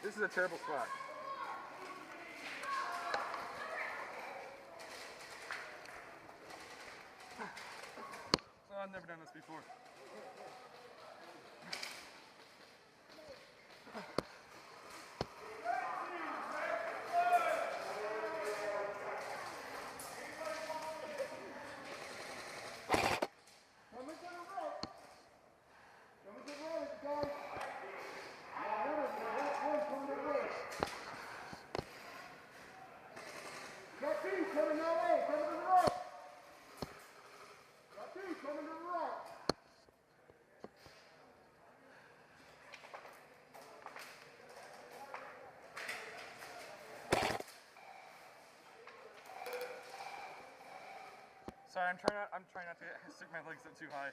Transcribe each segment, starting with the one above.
This is a terrible spot. Oh, I've never done this before. Sorry, I'm trying not to stick my legs up too high.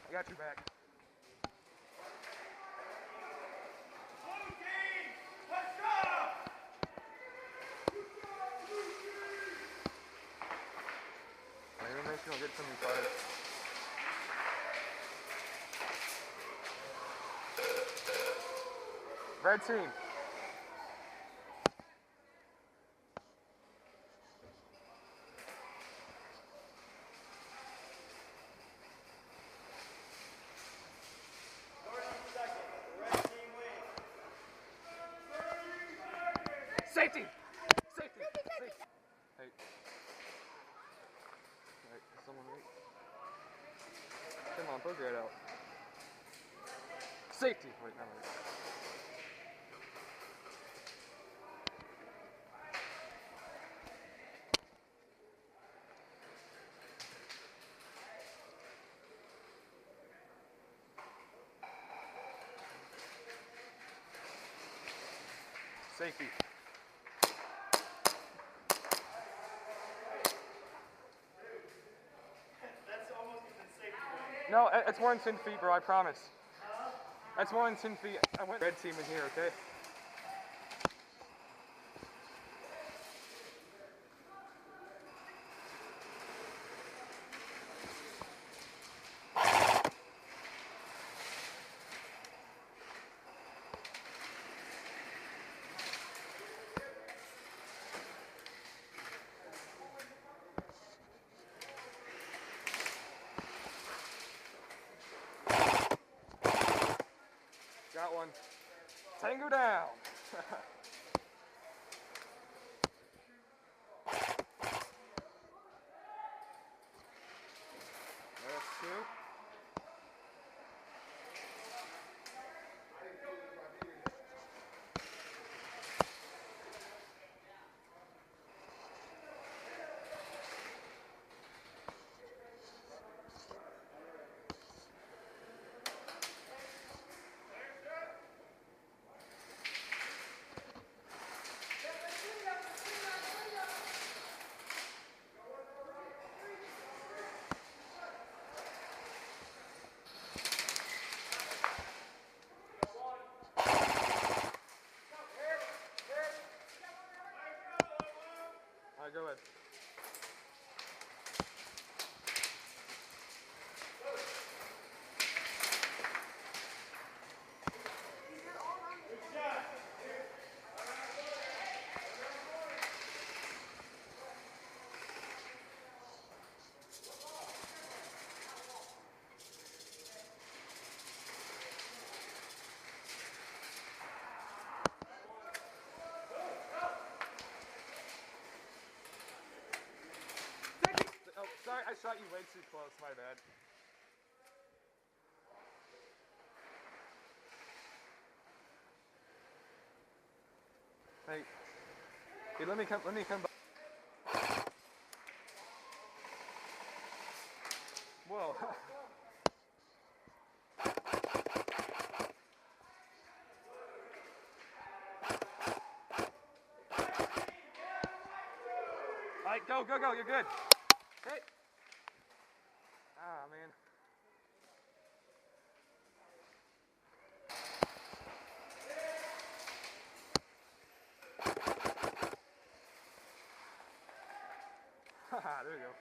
I got your back. Maybe makes you don't get something fired. Red team. Safety! Safety! Safety! Hey. Right, someone wait. Come on, poke it out. Safety! Wait, no, wait. Safety. That's almost even safety. No, it's more than 10 feet, bro, I promise. That's more than 10 feet. I went red team in here, okay? Got one. Tango down. That's two. All right, go ahead. Oh, sorry, I shot you way too close, my bad. Hey, let me come back. Whoa. Alright, go, go, go, you're good. Hit. Ah, man. Haha, there you go.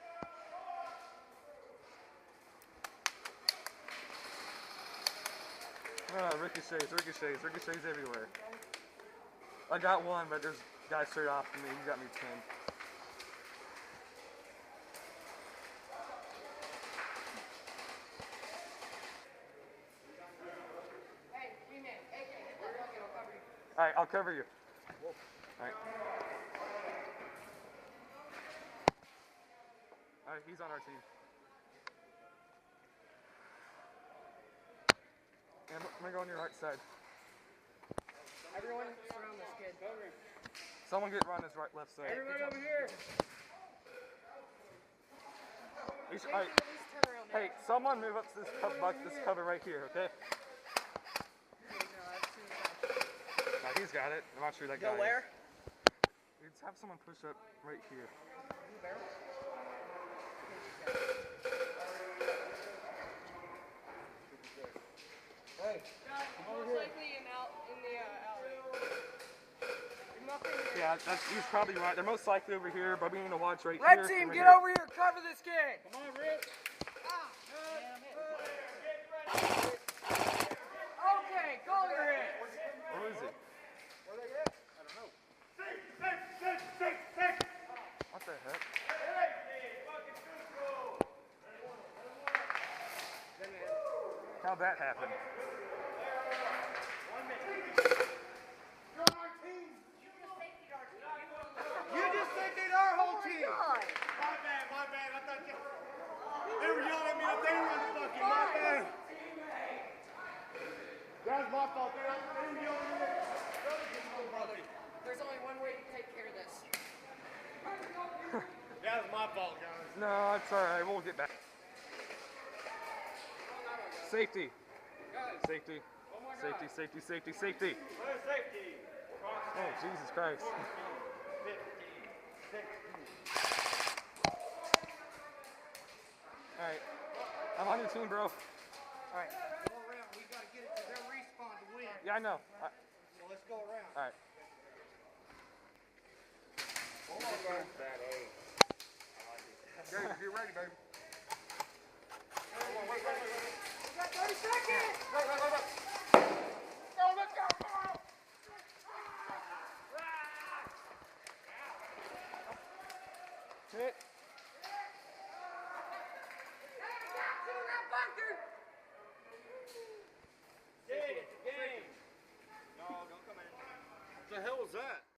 Oh, ricochets everywhere. I got one, but there's guys straight off from me. He got me 10. Alright, I'll cover you. Alright. Alright, he's on our team. And I'm gonna go on your right side. Everyone surround this kid. Someone get Ron his left side. Everyone over here. Alright. Hey, someone move up to this cover right here, okay? Nah, he's got it. I'm not sure that guy. Go where? Let's have someone push up right here. Hey. Most likely in the alley. Yeah, he's probably right. They're most likely over here, but we need to watch right here. Red team, get over here. Cover this kid. Come on, Rich. Okay, call your hit. Where is he? Where they at? I don't know. Safe. What the heck? How'd that happen? You just safetied our whole team. My bad. I thought they were yelling at me that they were in the bucket. My bad. That was my fault. They were yelling at me. There's only one way to take care of this. That was my fault, guys. No, it's alright. We'll get back. Safety. Safety. Safety. Where's safety? Oh, Jesus Christ. 15, 16. Alright. I'm on your team, bro. Alright. Go around. We got to get it to their respawn to win. Yeah, I know. So let's go around. Alright. Hold on, guys. Guys, get ready, baby.